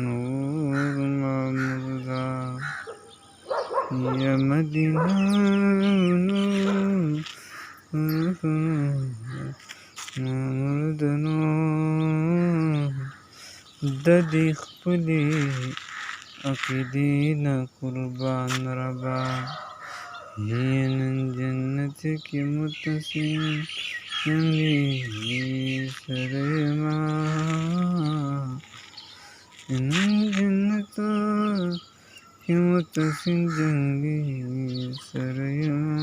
نور معمردا یا مدینه معمردنو د دې خپلې عقیدې نه قربان ربا نن جنت کې متصل جنگی سره یما نن جنت کې متصل جنگی سره یما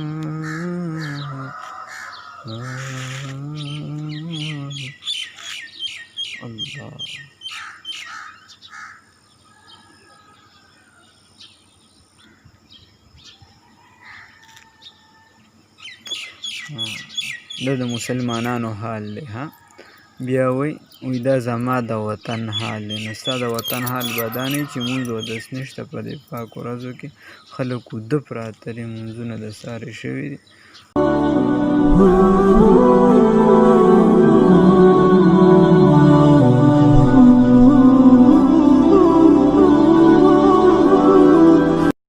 الله دا د مسلمانانو حال دی ها بیا وی دا زما د وطن حال دی نو ستا د وطن حال به دا نه چې مونځ ودس نشته په دې پاکو ورځو کې خلک اوده پراته دي مونځونه د ساري شوي دي